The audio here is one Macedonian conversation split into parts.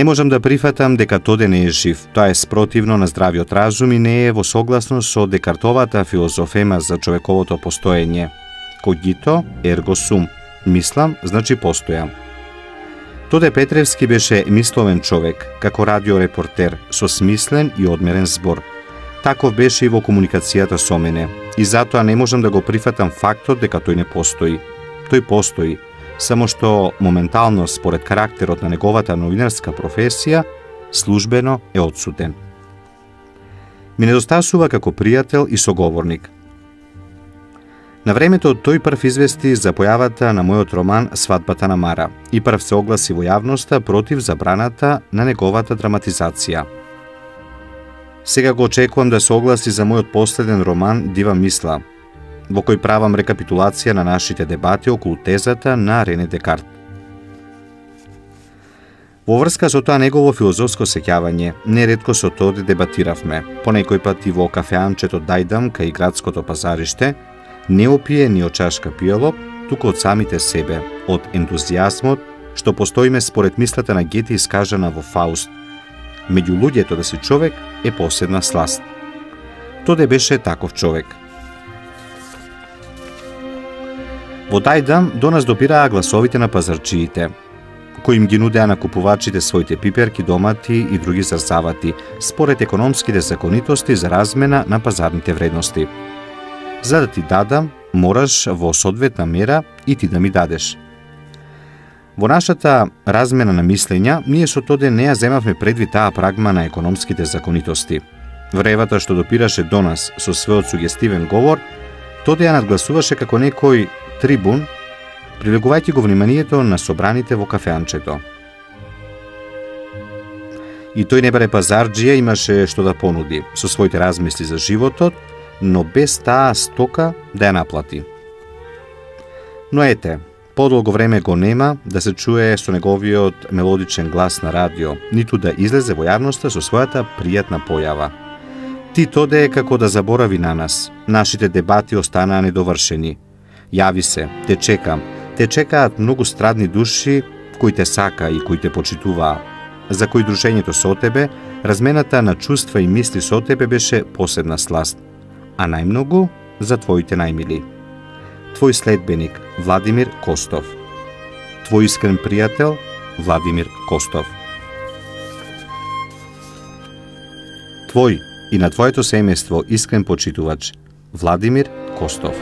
Не можам да прифатам дека Тоде не е жив. Тоа е спротивно на здравиот разум и не е во согласност со Декартовата филозофема за човековото постоење. Когито ерго сум. Мислам, значи постојам. Тоде Петревски беше мисловен човек, како радиорепортер, со смислен и одмерен збор. Таков беше и во комуникацијата со мене. И затоа не можам да го прифатам фактот дека тој не постои. Тој постои, само што моментално, според карактерот на неговата новинарска професија, службено е одсутен. Ми недостасува како пријател и соговорник. На времето тој прв извести за појавата на мојот роман Свадбата на Мара и прв се огласи во јавноста против забраната на неговата драматизација. Сега го очекувам да се огласи за мојот последен роман Дива мисла, во кој правам рекапитулација на нашите дебати околу тезата на Рене Декарт. Во врска со тоа негово филозофско сеќавање, неретко со Тоде дебатиравме, понекој пат и во кафеанчето Дајдам кај градското пазариште, не опие ни од чашка пијалок, туку од самите себе, од ентузијазмот, што постоиме според мислата на Гете искажана во Фауст. Меѓу луѓето да си човек е посебна сласт. Тоде беше таков човек. Во Дајдам до нас допираа гласовите на пазарчиите, кои им ги нудеа на купувачите своите пиперки, домати и други зарзавати, според економските законитости за размена на пазарните вредности. За да ти дадам, мораш во соодветна мера и ти да ми дадеш. Во нашата размена на мислења, ние со Тоде не ја земавме предвид таа прагма на економските законитости. Вревата што допираше до нас со својот сугестивен говор, Тоде ја надгласуваше како некој трибун, привлекувајќи го вниманието на собраните во кафеанчето. И тој не баре пазарџија, имаше што да понуди, со своите размисли за животот, но без таа стока да ја наплати. Но ете, подолго време го нема да се чуе со неговиот мелодичен глас на радио, ниту да излезе во јавноста со својата пријатна појава. Ти Тоде е како да заборави на нас. Нашите дебати останаа недовршени. Јави се, те чекаат многу страдни души кои те сака и кои те почитуваа, за кои дружењето со тебе, размената на чувства и мисли со тебе беше посебна сласт, а најмногу за твоите најмили. Твој следбеник Владимир Костов. Твој искрен пријател Владимир Костов. Твој и на твоето семејство искрен почитувач Владимир Костов.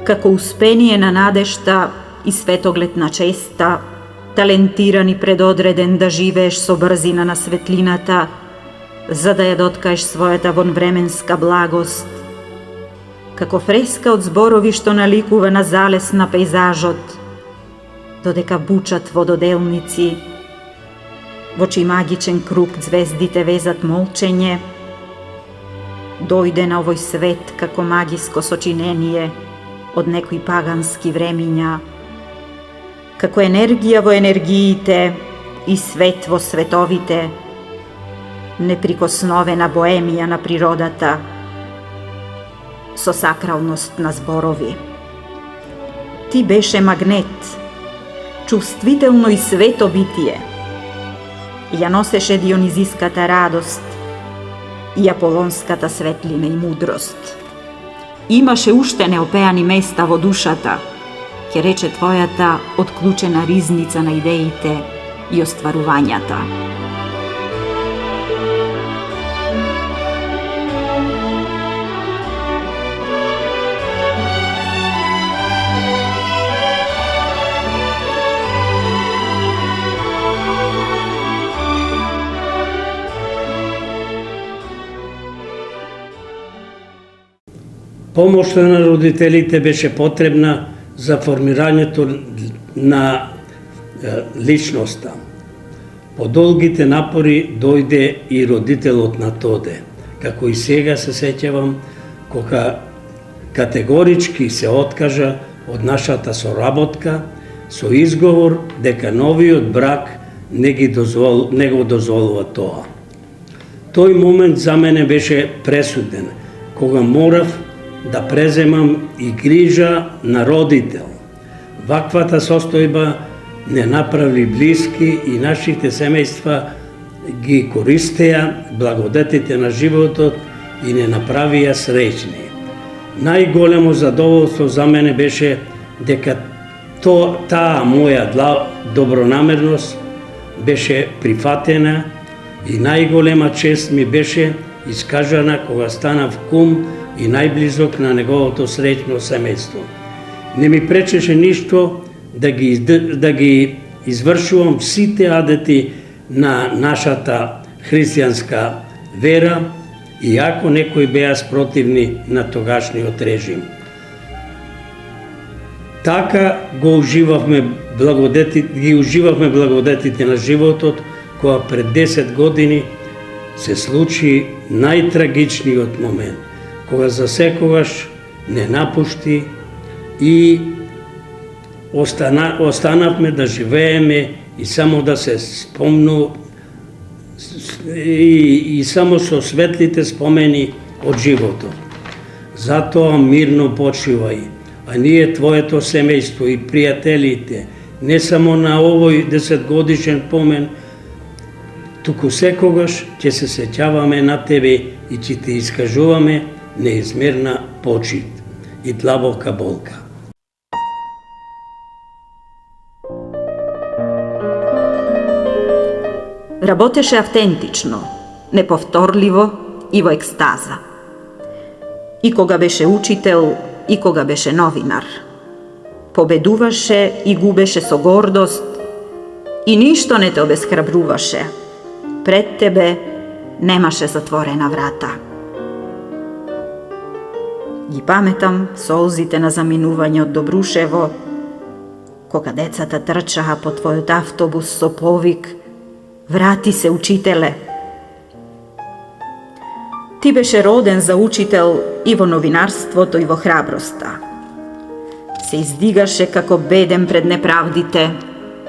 Како успение на надешта и светоглед на честа, талентиран и предодреден да живееш со брзина на светлината, за да ја доткаеш својата вонвременска благост. Како фреска од зборови што наликува на залез на пейзажот, додека бучат вододелници, во чиј магичен круг звездите везат молчење, дојде на овој свет како магиско сочинение од некои пагански времиња, како енергија во енергиите и свет во световите, неприкосновена боемија на природата, со сакралност на зборови. Ти беше магнет, чувствително и свето битие. Ја носеше дионизиската радост и аполонската светлина и мудрост. Имаше уште неопеани места во душата, ќе рече твојата отклучена ризница на идеите и остварувањата. Помошта на родителите беше потребна за формирањето на личноста. По долгите напори дојде и родителот на Тоде. Како и сега се сеќавам, кога категорички се откажа од нашата соработка со изговор дека новиот брак не го дозволува тоа. Тој момент за мене беше пресуден, кога морав да преземам и грижа на родител. Ваквата состојба не направи блиски и нашите семејства ги користеа благодетите на животот и не направија среќни. Најголемо задоволство за мене беше дека таа моја добронамерност беше прифатена и најголема чест ми беше искажана кога станав кум и најблизок на неговото среќно семејство. Не ми пречеше ништо да ги извршувам сите адети на нашата христијанска вера, иако некои беа спротивни на тогашниот режим. Така ги уживавме благодетите на животот, кога пред 10 години се случи најтрагичниот момент, кога за секогаш не напушти и останавме да живееме и само да се и само со светлите спомени од животот. Затоа мирно почивај, а ние твоето семејство и пријателите, не само на овој 10-годишен помен, туку секогаш ќе се сеќаваме на тебе и ќе ти искажуваме неизмерна почит и длабока болка. Работеше автентично, неповторливо и во екстаза. И кога беше учител, и кога беше новинар. Победуваше и губеше со гордост и ништо не те обесхрабруваше. Пред тебе немаше затворена врата. Ги паметам солзите на заминување од Добрушево, кога децата трчаха по твојот автобус со повик "Врати се, учителе!" Ти беше роден за учител и во новинарството и во храброста. Се издигаше како беден пред неправдите,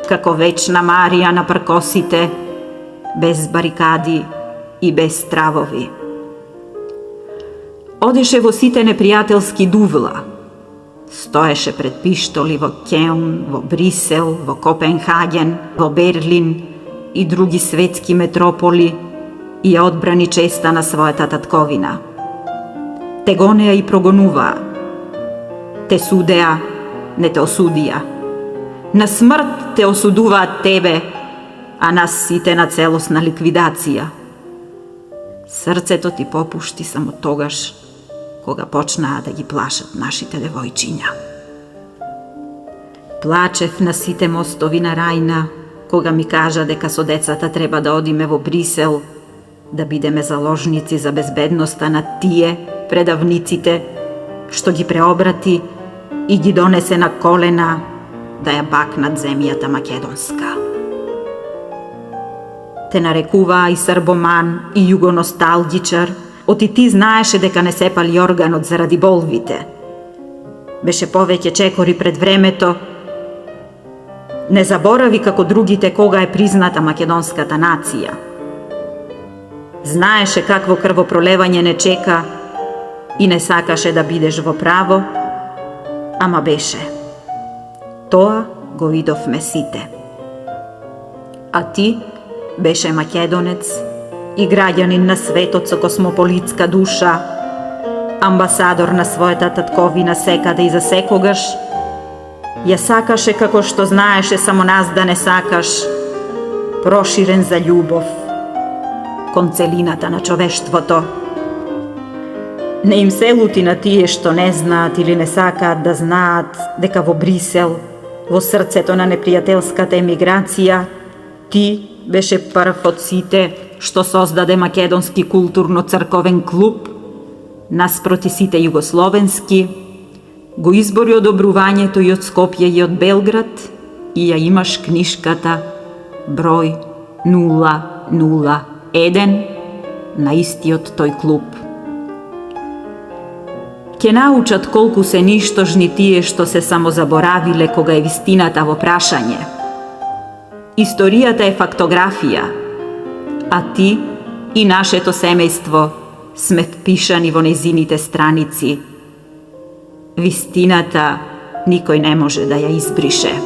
како вечна Марија на пркосите, без барикади и без стравови. Одеше во сите непријателски дувла. Стоеше пред пиштоли во Кеун, во Брисел, во Копенхаген, во Берлин и други светски метрополи и ја одбрани честа на својата татковина. Те гонеа и прогонуваа. Те судеа, не те осудија. На смрт те осудуваат тебе, а нас сите на целосна ликвидација. Срцето ти попушти само тогаш, кога почнаа да ги плашат нашите девојчиња. Плачев на сите мостови на Рајна, кога ми кажа дека со децата треба да одиме во Брисел, да бидеме заложници за безбедноста на тие предавниците, што ги преобрати и ги донесе на колена да ја бакнат земјата македонска. Те нарекуваа и србоман и југоносталгичар, оти ти знаеше дека не се пали органот заради болвите. Беше повеќе чекори пред времето. Не заборави како другите кога е призната македонската нација. Знаеше какво крвопролевање не чека и не сакаше да бидеш во право, ама беше. Тоа го видовме сите. А ти беше македонец и граѓанин на светот со космополитска душа, амбасадор на својата татковина секаде и за секогаш. Ја сакаше како што знаеше само нас да не сакаш, проширен за љубов, кон целината на човештвото. Не им се лути на тие што не знаат или не сакаат да знаат дека во Брисел, во срцето на непријателската емиграција, ти беше прв од сите што создаде Македонски културно-црковен клуб, наспроти сите југословенски, го избори одобрувањето и од Скопје и од Белград и ја имаш книшката број 001 на истиот тој клуб. Ке научат колку се ништожни тие што се само заборавиле кога е вистината во прашање. Историјата е фактографија, а ти и нашето семејство сме впишани во незините страници. Вистината никој не може да ја избрише.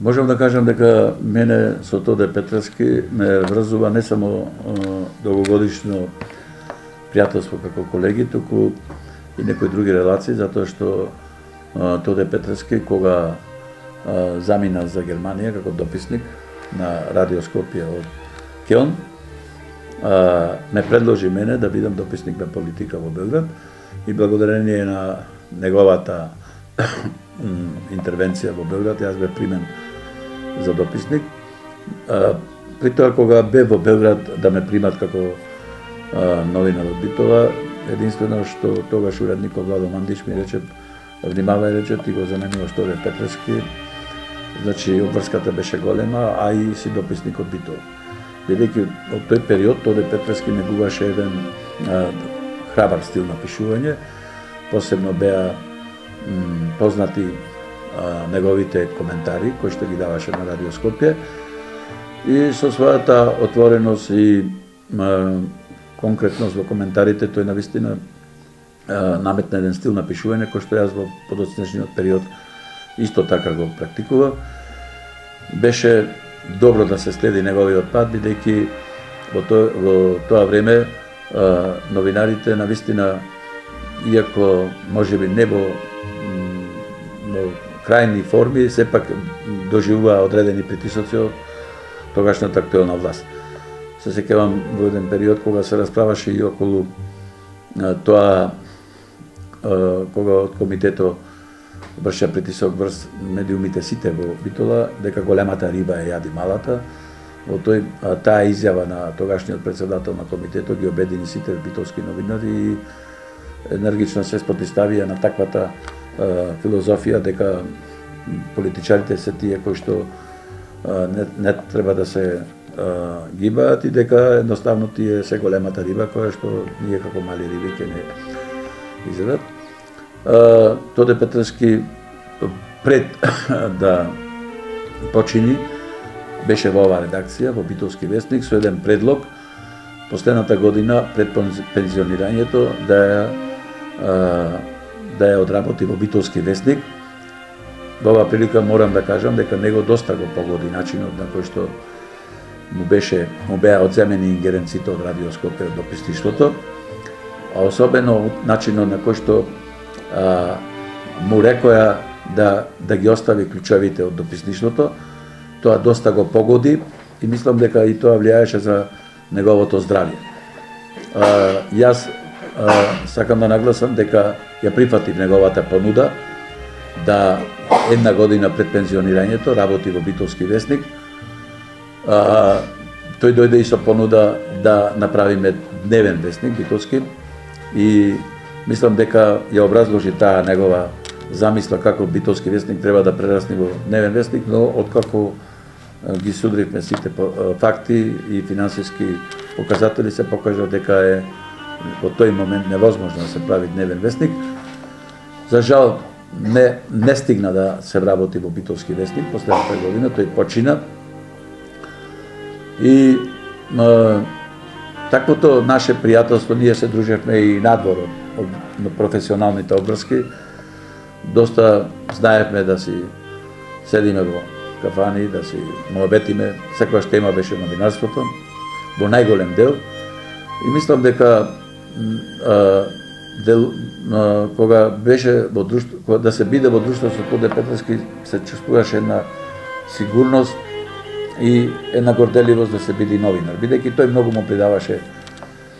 Можам да кажам дека мене со Тоде Петревски ме врзува не само долгогодишно пријателство како колеги, туку и некои други релации, затоа што Тоде Петревски, кога замина за Германија како дописник на Радио Скопје од Кјон, ме предложи мене да бидам дописник на политика во Белград и благодарение на неговата интервенција во Белград, јас бев примен за дописник. При тоа, кога бев во Белград да ме примат како новинар од Битола, единствено што тогаш уредникот Владо Мандиш ми рече, внимавај, рече, ти го заменуваш Тоде Петревски, значи обврската беше голема, а и си дописник од Битола. Бидејќи од тој период Тоде Петревски негуваше еден храбар стил на пишување, посебно беа познати неговите коментари кои што ги даваше на Радио Скопје и со својата отвореност и конкретност во коментарите тој навистина наметна еден стил на пишување кој што јас во подоцнешниот период исто така го практикував. Беше добро да се следи неговиот пат, бидејќи во тоа време новинарите навистина, иако можеби не во крајни форми, сепак доживуваа одредени притисоци од тогашната актуелна власт. Се сеќавам во еден период кога се расправаше и околу тоа, кога од комитето врше притисок врз медиумите сите во Битола, дека големата риба е јади малата. Во таа изјава на тогашниот председател на комитетот ги обедини сите битолски новинари и енергично се спротивставија на таквата филозофија дека политичарите се тие кои што не треба да се гибаат и дека едноставно тие се големата риба која што ние како мали риби ќе не изедат. Тоде Петревски пред да почини беше во оваа редакција во Битолски вестник со еден предлог последната година пред пензионирањето да ја одработи во Битолски вестник. Во оваа прилика морам да кажам дека него доста го погоди начинот на кој што му беа одземени ингеренциите од Радио Скопје од дописништвото, а особено начинот на кој што му рекоја да ги остави клучевите од дописништвото. Тоа доста го погоди и мислам дека и тоа влијаеше за неговото здравје. Јас сакам да нагласам дека ја прифатив неговата понуда да една година пред пензионирањето работи во Битолски вестник. Тој дојде и со понуда да направиме дневен вестник Битолски и мислам дека ја образложи таа негова замисла како Битолски вестник треба да прерасне во дневен вестник, но откако ги судривме сите факти и финансиски показатели, се покажа дека е во тој момент невозможно да се прави дневен вестник. За жал не стигна да се вработи во Битолски вестник последната година, тој почина. И таквото наше пријателство, ние се дружевме и надвор од професионалните обврски. Доста знаевме да си седиме во кафани, да си муабетиме, секоја тема беше новинарството, во најголем дел. И мислам дека кога беше во друштво, да се биде во друштво со Тоде Петревски, се чувствуваше една сигурност и една горделивост да се биде новинар, бидејќи тој многу му придаваше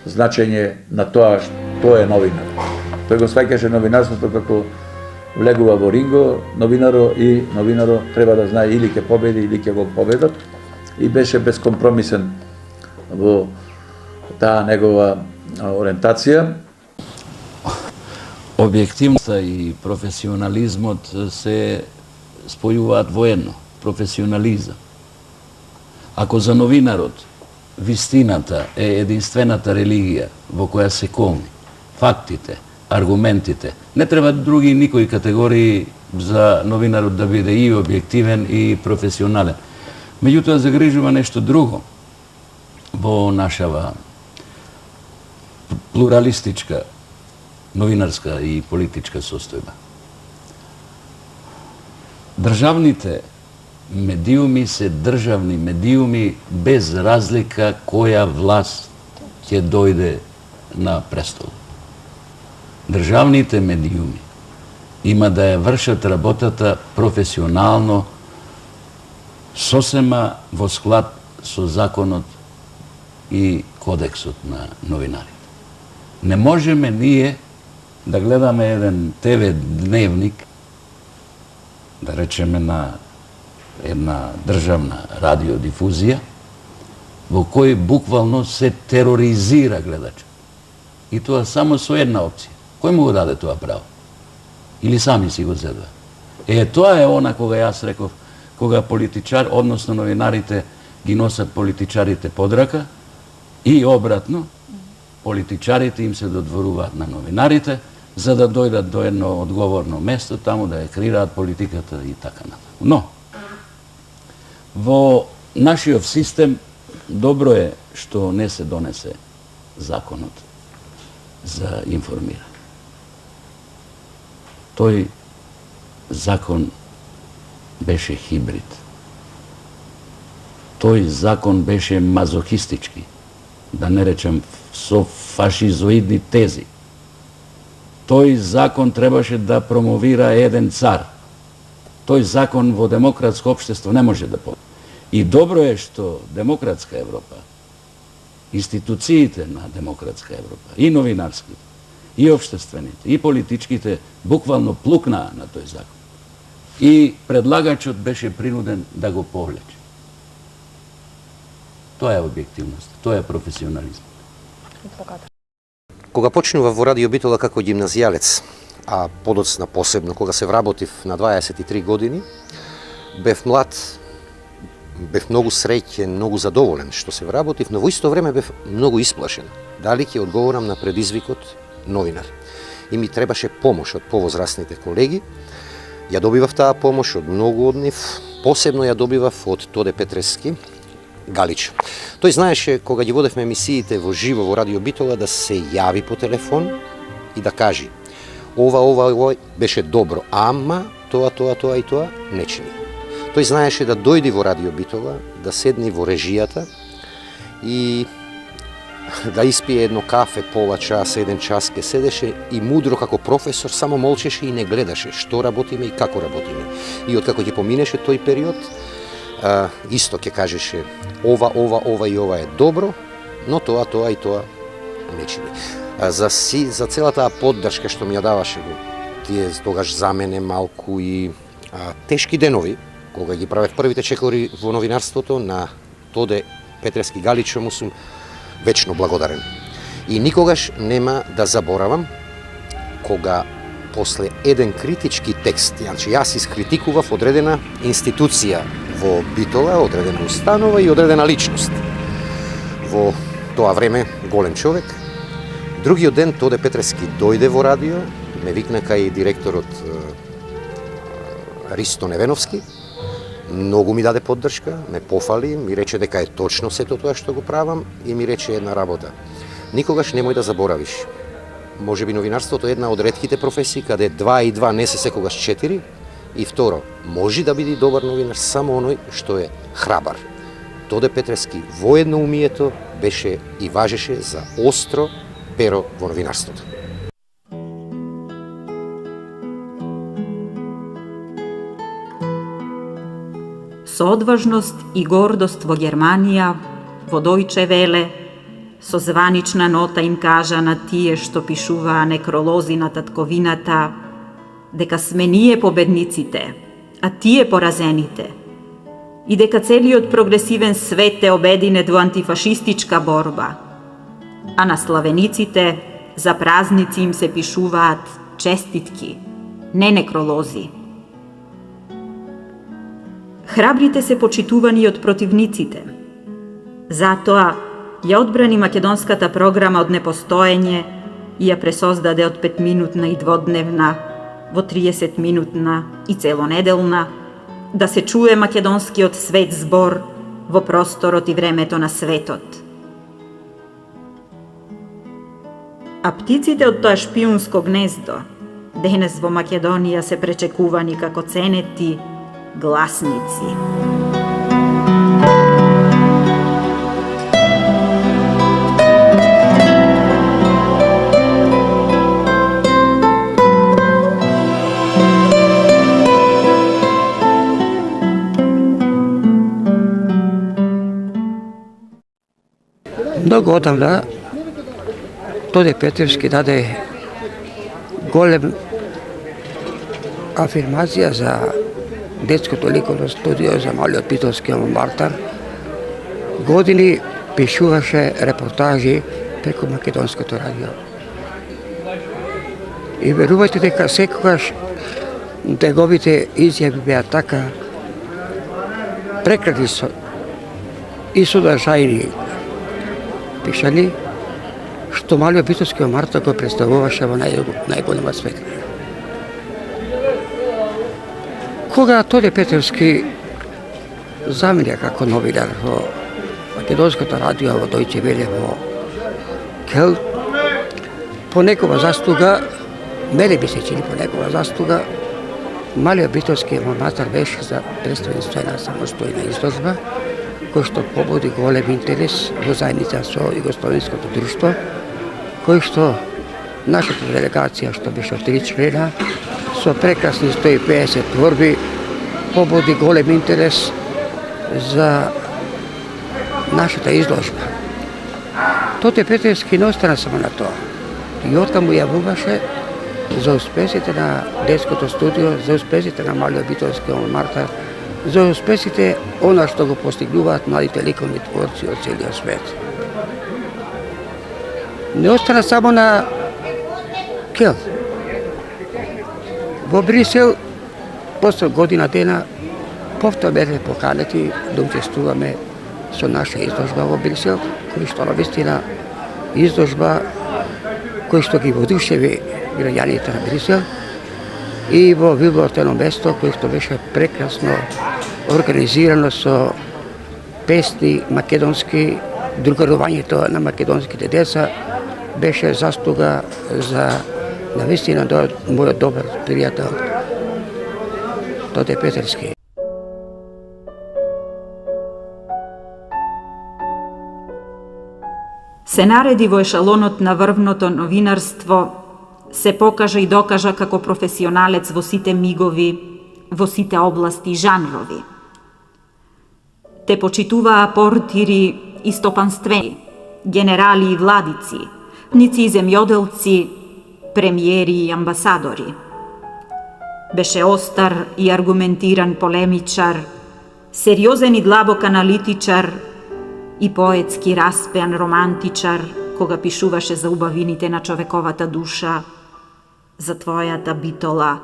значење на тоа што е новинар. Тој го сваќаше новинарството како влегува во ринго, новинаро треба да знае или ќе победи или ќе го победат, и беше безкомпромисен во таа негова ориентација. Објективноста и професионализмот се спојуваат воедно, професионализам. Ако за новинарот вистината е единствената религија во која се колни фактите, аргументите, не треба други никои категории за новинарот да биде и објективен и професионален. Меѓутоа загрижува нешто друго во нашава плуралистичка новинарска и политичка состојба. Државните медиуми се државни медиуми без разлика која власт ќе дојде на престол. Државните медиуми има да ја вршат работата професионално, сосема во склад со законот и кодексот на новинарите. Не можеме ние да гледаме еден ТВ дневник, да речеме на една државна радиодифузија, во кој буквално се тероризира гледачот. И тоа само со една опција. Кој му го даде тоа право? Или сами си го зедва? Тоа е она кога јас реков, кога политичар, односно новинарите ги носат политичарите под рака и обратно, политичарите им се додворуваат на новинарите за да дојдат до едно одговорно место, таму да ја креираат политиката и така натаму. Но, во нашиот систем добро е што не се донесе законот за информирање. Тој закон беше хибрид. Тој закон беше мазохистички, да не речем со фашизоидни тези. Тој закон требаше да промовира еден цар. Тој закон во демократско општество не може да поди. И добро е што демократска Европа, институциите на демократска Европа, и новинарските, и општествените, и политичките, буквално плукнаа на тој закон. И предлагачот беше принуден да го повлече. Тоа е објективност, тоа е професионализм. Кога почнував во Радио Битола како гимназијалец, а подоцна посебно кога се вработив на 23 години, бев млад, бев многу среќен, многу задоволен што се вработив, но во исто време бев многу исплашен. Дали ќе одговорам на предизвикот новинар? И ми требаше помош од повозрастните колеги. Ја добивав таа помош од многу од нив, посебно ја добивав од Тоде Петрески, Галич. Тој знаеше кога ги водевме емисиите во живо во Радио Битола да се јави по телефон и да кажи ова беше добро, ама тоа и тоа не чини. Тој знаеше да дојди во Радио Битола, да седни во режијата и да испие едно кафе, пола час, еден час, ке седеше и мудро како професор само молчеше и не гледаше што работиме и како работиме. И откако ќе поминеше тој период, исто ќе кажеше ова и ова е добро, но тоа и тоа не чини. За целата поддршка што ми ја даваше го тие тогаш за мене малку и тешки денови, кога ги правев првите чекори во новинарството на Тоде Петрески Галичо, му сум вечно благодарен. И никогаш нема да заборавам кога после еден критички текст, јас искритикував одредена институција во Битола, одредена установа и одредена личност. Во тоа време голем човек. Другиот ден Тоде Петрески дојде во радио, ме викна кај директорот Ристо Невеновски, многу ми даде поддршка, ме пофали, ми рече дека е точно сето тоа што го правам и ми рече една работа. Никогаш немој да заборавиш. Може би новинарството е една од ретките професии каде 2 и 2 не се секогаш 4. И второ, може да биде добар новинар само оној што е храбар. Тоде Петрески во едноумието беше и важеше за остро перо во новинарството. Со одважност и гордост во Германија, во Дојче Веле, со званична нота им кажа на тие што пишуваа некролози на татковината, дека сме ние победниците, а тие поразените, и дека целиот прогресивен свет е обединет во антифашистичка борба, а на славениците за празници им се пишуваат честитки, не некролози. Храбрите се почитувани од противниците. Затоа ја одбрани македонската програма од непостоење и ја пресоздаде од 5-минутна и дводневна во 30-минутна и целонеделна, да се чуе македонскиот свет збор во просторот и времето на светот. А птиците од тоа шпиунско гнездо денес во Македонија се пречекувани како ценети гласници. Многу одамна Тоде Петревски даде голем афирмација за детското ликовно студио за малиот битолски Мартар. Години пишуваше репортажи преку македонското радио. И верувајте дека секогаш неговите изјави беа така прекратни и содржајни пишани, што малиот битолски Мартар го представуваше во најголема светлина. Кога Тоде Петревски замине како новинар во македонското радио во Дојче Веле во Кел, по некова заслуга, мене би се чини по некова заслуга, малиот битолски Мартар беше за представителствена самостојна изложба, кој што побуди голем интерес во заедница со југословенското друштво, кој што нашата делегација, што беше 3 члена, со прекрасни 150 творби, побуди голем интерес за нашата изложба. Тоде Петревски не остана само на тоа. И оттаму јавуваше за успесите на детското студио, за успесите на малиот битолски Мартар, за успесите она што го постигнуваат младите ликовни творци од целиот свет. Не остана само на Кел. Во Брисел, после година дена, повторно бевме поканети да учествуваме со наша изложба во Брисел, кој што навистина изложба кој што ги водушеви граѓаните на Брисел, и во вилготено место кој што беше прекрасно организирано со песни македонски, другарувањето на македонските деца беше заслуга за навистина мојот добар пријател Тоде Петревски. Се нареди во ешалонот на врвното новинарство, се покажа и докажа како професионалец во сите мигови, во сите области и жанрови. Те почитуваа портири и стопанствени, генерали и владици, ници и земјоделци, премиери и амбасадори. Беше остар и аргументиран полемичар, сериозен и длабок аналитичар и поетски распеан романтичар, кога пишуваше за убавините на човековата душа, за твојата битола,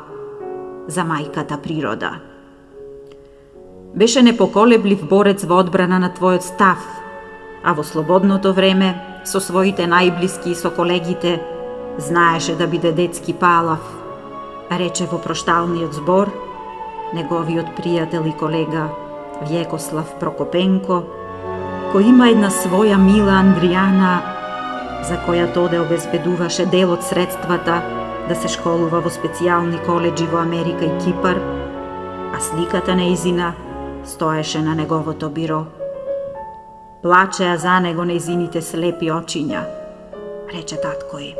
за мајката природа. Беше непоколеблив борец во одбрана на твојот став, а во слободното време, со своите најблиски и со колегите, знаеше да биде детски палав, рече во прошталниот збор неговиот пријател и колега Вјекослав Прокопенко, кој има една своја мила Андријана, за која Тоде обезбедуваше дел од средствата да се школува во специјални коледжи во Америка и Кипар, а сликата нејзина стоеше на неговото биро. Плачеа за него нејзините слепи очиња, рече таткој.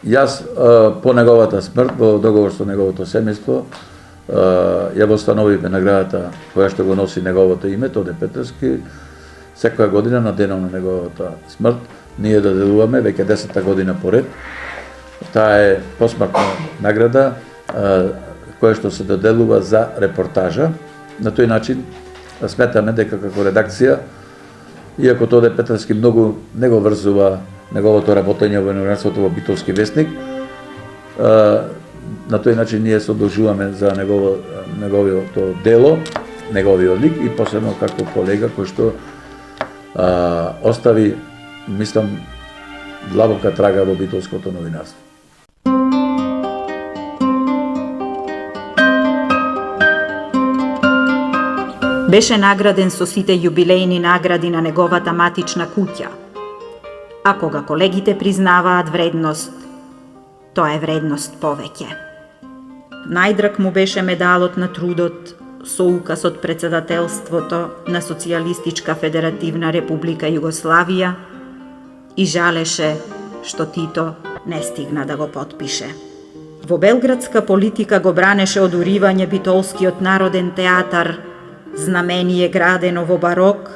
Јас по неговата смрт, во договор со неговото семејство, ја восстановивме наградата која што го носи неговото име, Тоде Петревски. Секоја година на денот на неговата смрт ние доделуваме веќе 10-та година поред. Таа е посмртна награда која што се доделува за репортажа. На тој начин сметаме дека како редакција, иако Тоде Петревски многу не го врзува неговото работење во новинарството во Битолски весник, на тој начин ние се одолжуваме за неговото дело, неговиот лик и посебно како колега кој што остави, мислам, длабока трага во битолското новинарство. Беше награден со сите јубилејни награди на неговата матична куќа. А кога колегите признаваат вредност, тоа е вредност повеќе. Најдраг му беше медалот на трудот со указ од председателството на Социјалистичка Федеративна Република Југославија и жалеше што Тито не стигна да го потпише. Во белградска политика го бранеше од уривање Битолскиот народен театар, знамение градено во барок,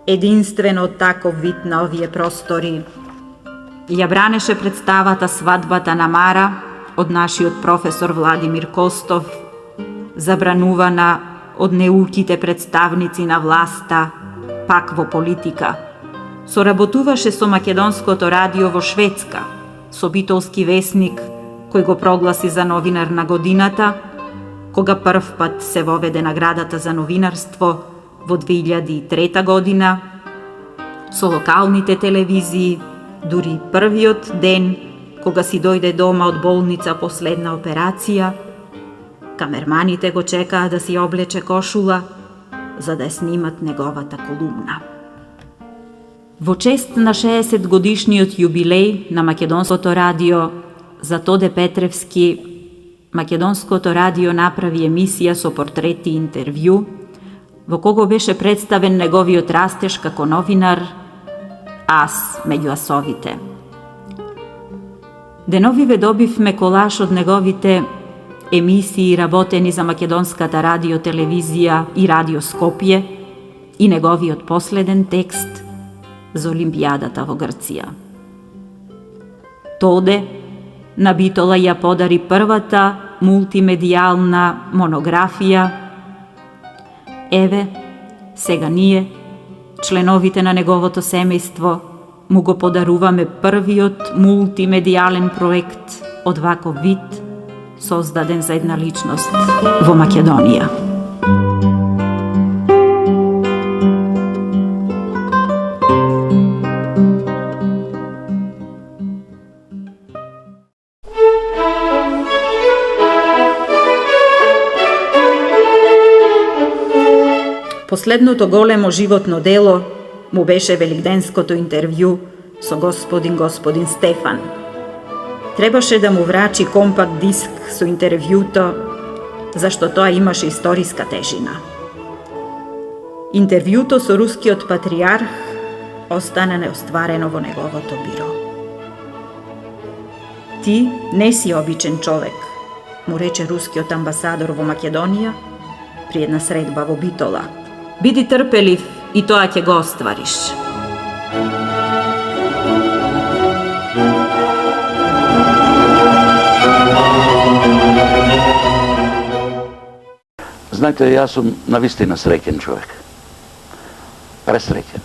единствено од таков вид на овие простори. Ја бранеше представата Свадбата на Мара од нашиот професор Владимир Костов, забранувана од неуките представници на власта, пак во политика. Соработуваше со Македонското радио во Шведска, со Битолски весник, кој го прогласи за новинар на годината, кога прв пат се воведе наградата за новинарство во 2003 година, со локалните телевизии, дури првиот ден, кога си дојде дома од болница последна операција, камерманите го чекаа да си облече кошула, за да снимат неговата колумна. Во чест на 60 годишниот јубилеј на Македонското радио за Тоде Петревски, Македонското радио направи емисија со портрети и интервју, во кого беше представен неговиот растеж како новинар, ас меѓу асовите. Деновиве добивме колаж од неговите емисии работени за Македонската радио-телевизија и Радио Скопје и неговиот последен текст за Олимпијадата во Грција. Тоде на Битола ја подари првата мултимедијална монографија. Еве, сега ние, членовите на неговото семејство, му го подаруваме првиот мултимедијален проект од ваков вид, создаден за една личност во Македонија. Последното големо животно дело му беше великденското интервју со господин Стефан. Требаше да му врачи компакт диск со интервјуто, зашто тоа имаше историска тежина. Интервјуто со рускиот патриарх остана неостварено во неговото биро. Ти не си обичен човек, му рече рускиот амбасадор во Македонија при една средба во Битола. Биди трпелив и тоа ќе го оствариш. Знаете, јас сум навистина среќен човек. Пресреќен,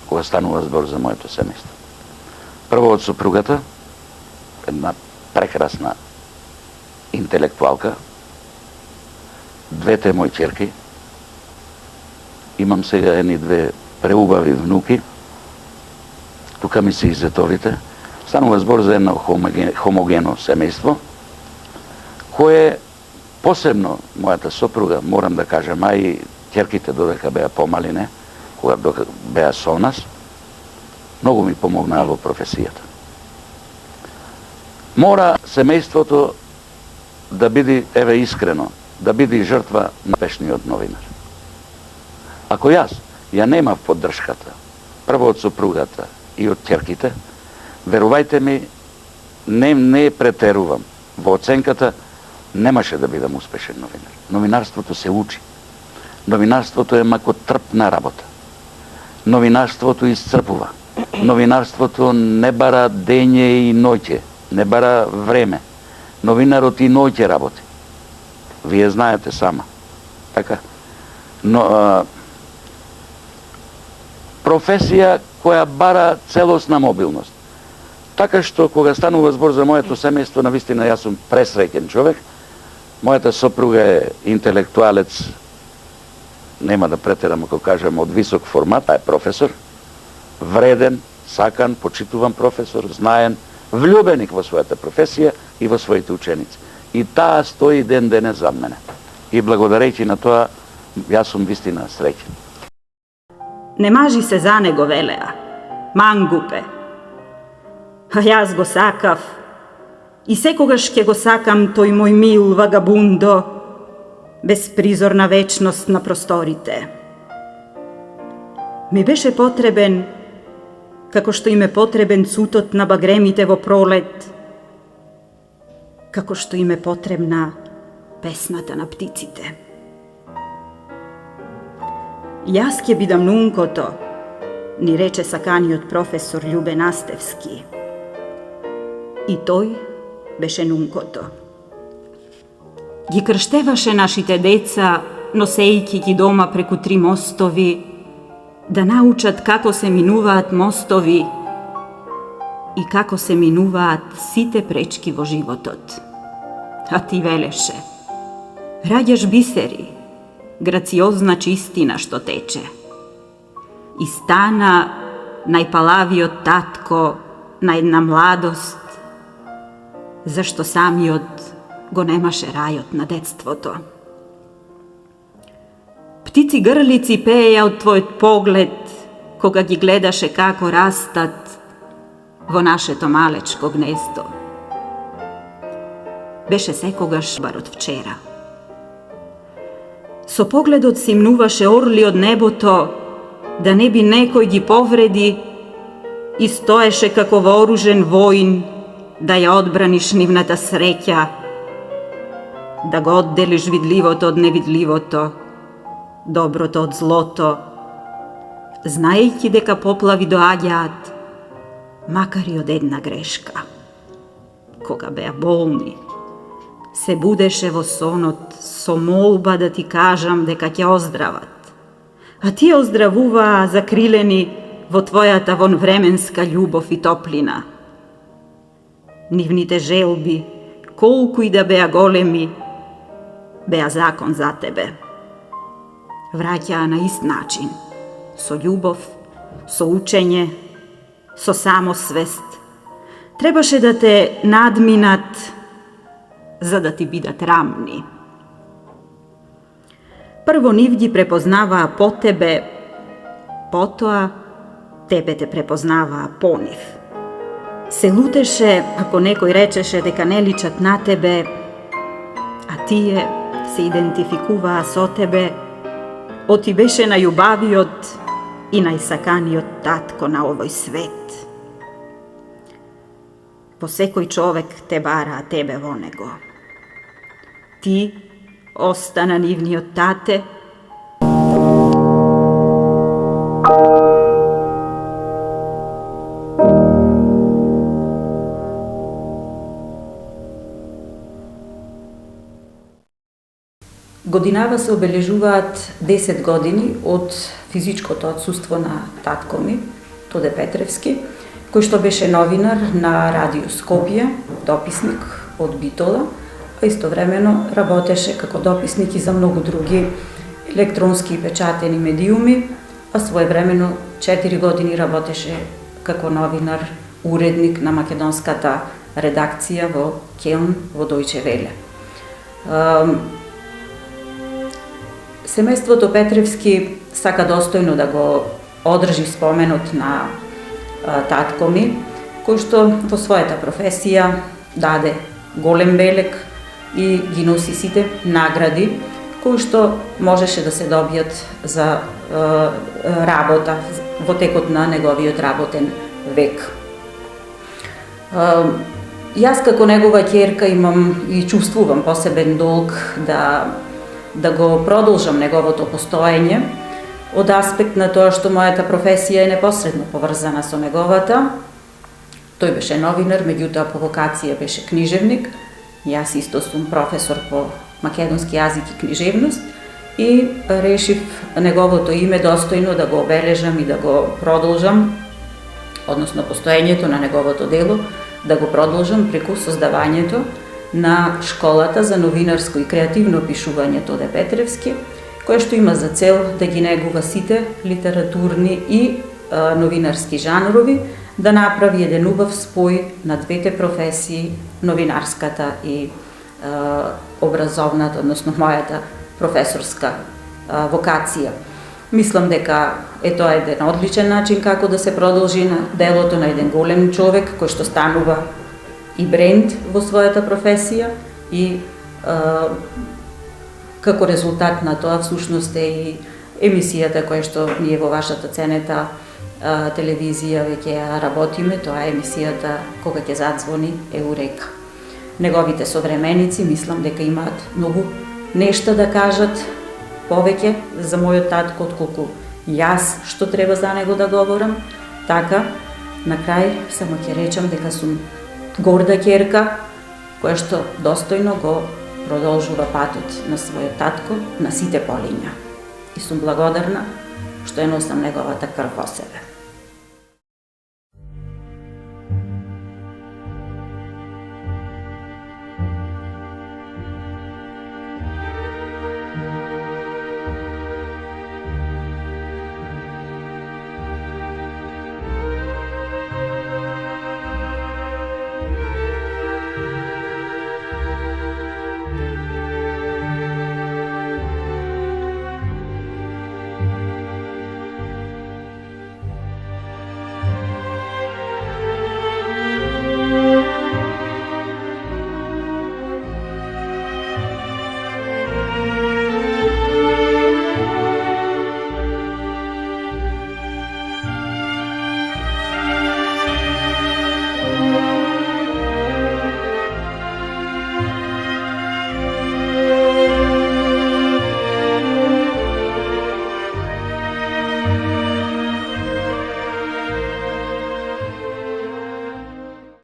кога станува збор за моето семејство. Прво од супругата, една прекрасна интелектуалка, двете мои ќерки, имам сега едни две преубави внуки, тука ми се изетовите. Станува збор за едно хомогено семејство, кое посебно мојата сопруга, морам да кажам, а и ќерките додека беа помалине, кога беа со нас, многу ми помогнаа во професијата. Мора семејството да биде, еве искрено, да биде жртва на пешниот новинар. Ако јас ја немав поддршката, прво од супругата и од ќерките, верувајте ми, не претерувам во оценката, немаше да бидам успешен новинар. Новинарството се учи. Новинарството е макотрпна работа. Новинарството изцрпува. Новинарството не бара дење и ноќе, не бара време. Новинарот и ноќе работи. Вие знаете сама. Така. Но професија која бара целосна мобилност. Така што кога станува збор за моето семејство, навистина јас сум пресреќен човек. Мојата сопруга е интелектуалец, нема да претерам ако кажам од висок формат, а е професор, вреден, сакан, почитуван професор, знаен, влюбеник во својата професија и во своите ученици. И таа стои ден денес за мене. И благодарејќи на тоа, јас сум вистина среќен. Не мажи се за него, велеа, мангупе. А јас го сакав и секогаш ќе го сакам тој мој мил вагабундо, безпризорна вечност на просторите. Ми беше потребен, како што им е потребен цутот на багремите во пролет, како што им е потребна песната на птиците. Јас ќе бидам нункото, ни рече саканиот професор Љубе Настевски. И тој беше нункото. Ги крштеваше нашите деца, носејќи ги дома преку 3 мостови, да научат како се минуваат мостови и како се минуваат сите пречки во животот. А ти велеше, раѓаш бисери, грациозна чистина што тече. И стана најпалавиот татко на една младост, зашто самиот го немаше рајот на детството. Птици грлици пееја од твојот поглед, кога ги гледаше како растат во нашето малечко гнездо. Беше секогаш бар од вчера. Со погледот симнуваше орли од небото, да не би некој ги повреди, и стоеше како вооружен воин, да ја одбраниш нивната среќа, да го одделиш видливото од невидливото, доброто од злото, знаејќи дека поплави доаѓаат, макар и од една грешка. Кога беа болни, се будеше во сонот со молба да ти кажам дека ќе оздрават, а тие оздравуваа закрилени во твојата вонвременска љубов и топлина. Нивните желби, колку и да беа големи, беа закон за тебе. Враќаа на ист начин, со љубов, со учење, со самосвест. Требаше да те надминат, за да ти бидат рамни. Прво нив ги препознаваа по тебе, потоа тебе те препознаваа по нив. Се лутеше ако некој речеше дека не личат на тебе, а тие се идентификуваа со тебе, оти беше најубавиот и најсаканиот татко на овој свет. Во секој човек те бараа тебе во него. Ти остана нивниот тате, Годинава се обележуваат 10 години од физичкото отсуство на татко ми, Тоде Петревски, кој што беше новинар на Радио Скопје, дописник од Битола, а истовремено работеше како дописник и за многу други електронски и печатени медиуми, а своевремено 4 години работеше како новинар, уредник на македонската редакција во Келн во Дојче Веле. Семејството Петревски сака достојно да го одржи споменот на татко ми, кој што во својата професија даде голем белег и ги носи сите награди кои што можеше да се добијат за работа во текот на неговиот работен век. Јас како негова ќерка имам и чувствувам посебен долг да го продолжам неговото постоење од аспект на тоа што мојата професија е непосредно поврзана со неговата. Тој беше новинар, меѓутоа по вокација беше книжевник. Јас исто сум професор по македонски јазик и книжевност и решив неговото име достојно да го обележам и да го продолжам, односно постоењето на неговото дело, да го продолжам преку создавањето на Школата за новинарско и креативно пишување Тоде Петревски, кој што има за цел да ги негува сите литературни и новинарски жанрови, да направи еден убав спој на двете професии, новинарската и образовната, односно мојата професорска вокација. Мислам дека е тоа еден одличен начин како да се продолжи на делото на еден голем човек кој што станува и бренд во својата професија и како резултат на тоа всушност е и емисијата која што ние во вашата ценета телевизија веќе ја работиме, тоа е емисијата Кога ќе задзвони Еурека. Неговите современици мислам дека имаат многу нешта да кажат повеќе за мојот татко отколку јас што треба за него да говорам. Така, на крај само ќе речам дека сум горда ќерка која што достојно го продолжува патот на својот татко на сите полиња. И сум благодарна што ја носам неговата крв во себе.